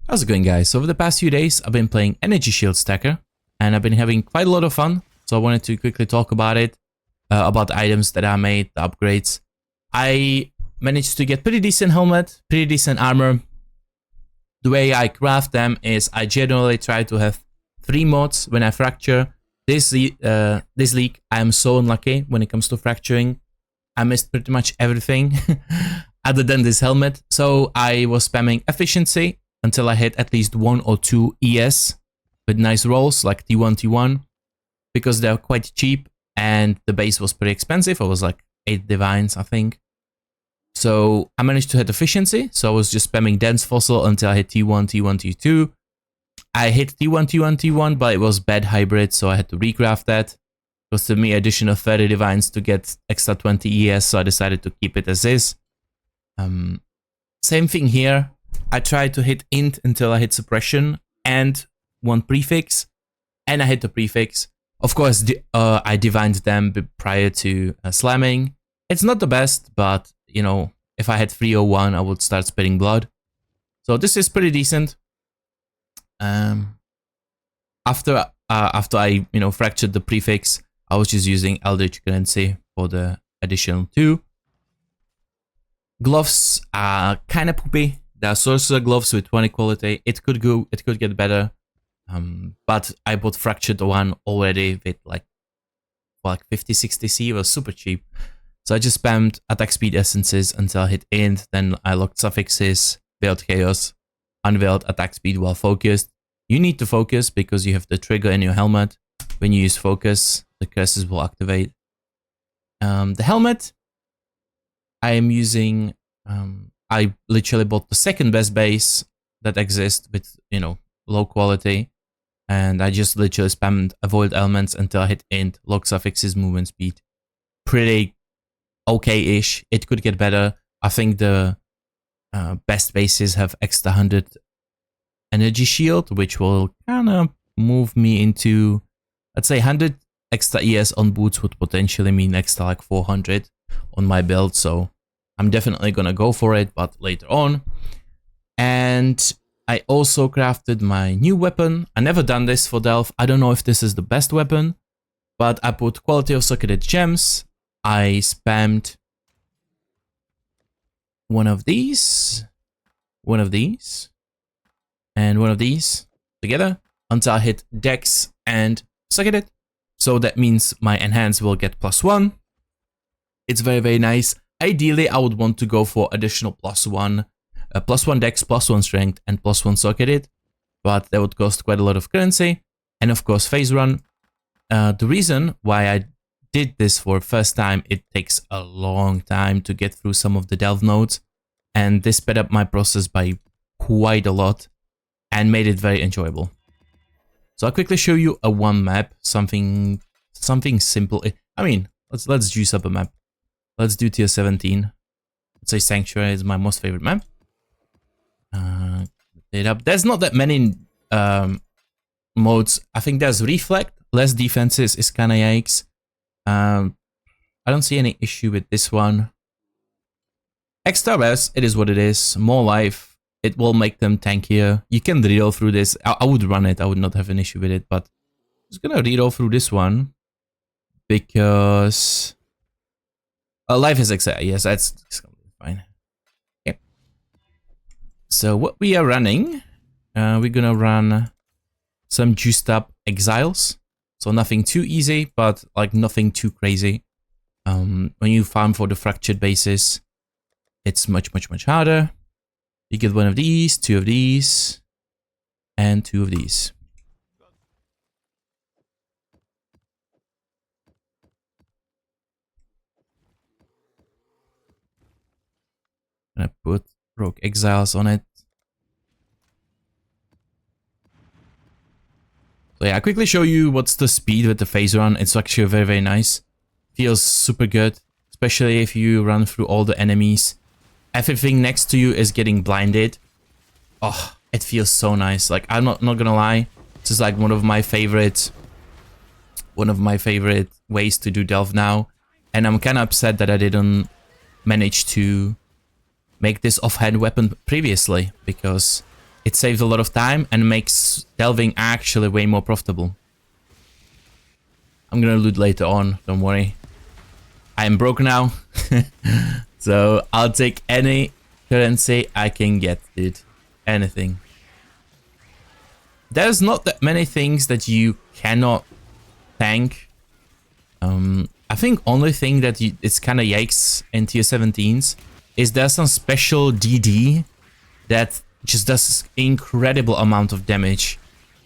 How's it going, guys? Over the past few days, I've been playing Energy Shield Stacker, and I've been having quite a lot of fun, so I wanted to quickly talk about it, about the items that I made, the upgrades. I managed to get pretty decent helmet, pretty decent armor. The way I craft them is I generally try to have 3 mods when I fracture. This league, I am so unlucky when it comes to fracturing. I missed pretty much everything other than this helmet, so I was spamming efficiency until I hit at least 1 or 2 ES with nice rolls like T1, T1, because they're quite cheap and the base was pretty expensive. It was like 8 divines, I think. So I managed to hit efficiency, so I was just spamming dense fossil until I hit T1, T1, T2. I hit T1, T1, T1, but it was bad hybrid, so I had to recraft that. It was to me addition of 30 divines to get extra 20 ES, so I decided to keep it as is. Same thing here. I tried to hit int until I hit suppression and 1 prefix, and I hit the prefix. Of course, I divined them prior to slamming. It's not the best, but you know, if I had 301, I would start spitting blood. So this is pretty decent. After I fractured the prefix, I was just using Eldritch currency for the additional 2. Gloves are kind of poopy. They are sorcerer gloves with 20 quality. It could get better. But I bought fractured one already with like 50-60 C. It was super cheap. So I just spammed attack speed essences until I hit int. Then I locked suffixes, veiled chaos, unveiled attack speed while focused. You need to focus because you have the trigger in your helmet. When you use focus, the curses will activate. The helmet I am using, I literally bought the second best base that exists with, low quality. And I just literally spammed avoid elements until I hit int, lock suffixes, movement speed. Pretty okay-ish. It could get better. I think the best bases have extra 100 energy shield, which will kind of move me into, let's say 100 extra ES on boots would potentially mean extra like 400 on my build. So I'm definitely gonna go for it, but later on. And I also crafted my new weapon. I never done this for Delph. I don't know if this is the best weapon, but I put quality of socketed gems. I spammed one of these, and one of these together until I hit Dex and socketed. So that means my enhance will get +1. It's very, very nice. Ideally, I would want to go for additional +1 Dex, +1 strength, and +1 socketed, but that would cost quite a lot of currency. And of course, phase run. The reason why I did this for first time, it takes a long time to get through some of the delve nodes, and this sped up my process by quite a lot and made it very enjoyable. So I'll quickly show you a one map, something simple. I mean, let's juice up a map. Let's do tier 17. Let's say Sanctuary is my most favorite map. There's not that many modes. I think there's Reflect, less defenses is kinda yikes. I don't see any issue with this one. Extra res, it is what it is. More life, it will make them tankier. You can reroll through this. I would run it, I would not have an issue with it, but I'm just gonna reroll through this one because life is extra. Yes, that's fine. Okay. So what we are running, we're gonna run some juiced up exiles. So nothing too easy, but like nothing too crazy. When you farm for the fractured bases, it's much harder. You get one of these, 2 of these, and 2 of these. I'm gonna put rogue exiles on it. So yeah, I'll quickly show you what's the speed with the phase run. It's actually very, very nice. Feels super good, especially if you run through all the enemies. Everything next to you is getting blinded. Oh, it feels so nice. Like, I'm not gonna lie, this is like one of my favorite ways to do delve now. And I'm kind of upset that I didn't manage to make this offhand weapon previously, because It saves a lot of time and makes delving actually way more profitable. I'm gonna loot later on, don't worry. I am broke now. So I'll take any currency I can get, dude. Anything. There's not that many things that you cannot tank. I think only thing that it's kind of yikes in tier 17s is there's some special DD that just does incredible amount of damage,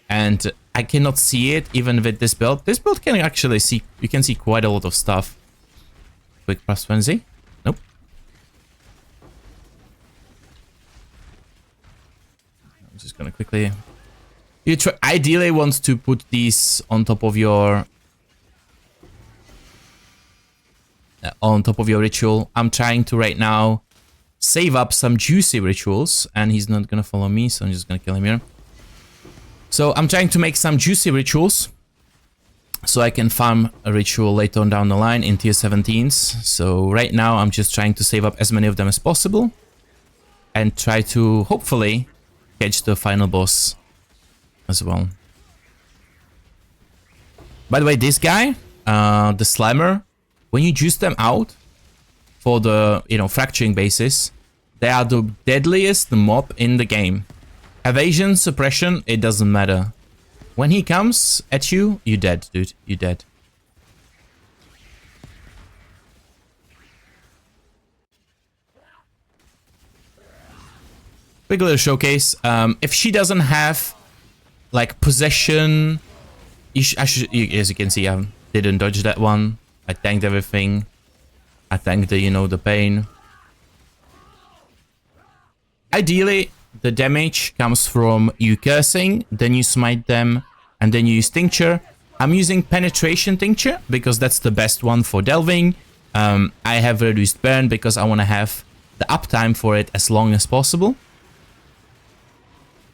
and I cannot see it even with this build. This build can actually see, you can see quite a lot of stuff. Quick plus frenzy. Nope. I'm just gonna quickly. You ideally want to put these on top of your ritual. I'm trying to right now save up some juicy rituals, and he's not gonna follow me, so I'm just gonna kill him here. So I'm trying to make some juicy rituals so I can farm a ritual later on down the line in tier 17s. So right now I'm just trying to save up as many of them as possible and try to hopefully catch the final boss as well. By the way, this guy, the Slimer, when you juice them out for the, fracturing basis, they are the deadliest mob in the game. Evasion, suppression, it doesn't matter. When he comes at you, you're dead, dude. You're dead. Quick little showcase. If she doesn't have, like, possession... as you can see, I didn't dodge that one. I tanked everything. I tanked the, the pain. Ideally, the damage comes from you cursing, then you smite them, and then you use tincture. I'm using penetration tincture because that's the best one for delving. I have reduced burn because I want to have the uptime for it as long as possible.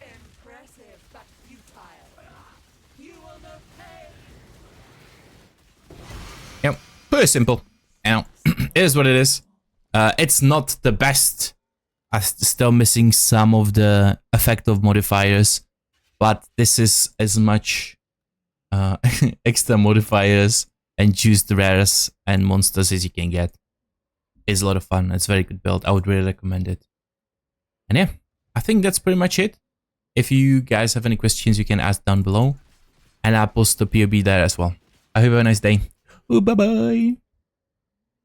Impressive, but futile. You will not pay. Yep, pretty simple. It is what it is. It's not the best. I'm still missing some of the effective modifiers, but this is as much extra modifiers and juiced rares and monsters as you can get. It's a lot of fun. It's a very good build. I would really recommend it. And yeah, I think that's pretty much it. If you guys have any questions, you can ask down below, and I'll post the POB there as well. I hope you have a nice day. Bye bye.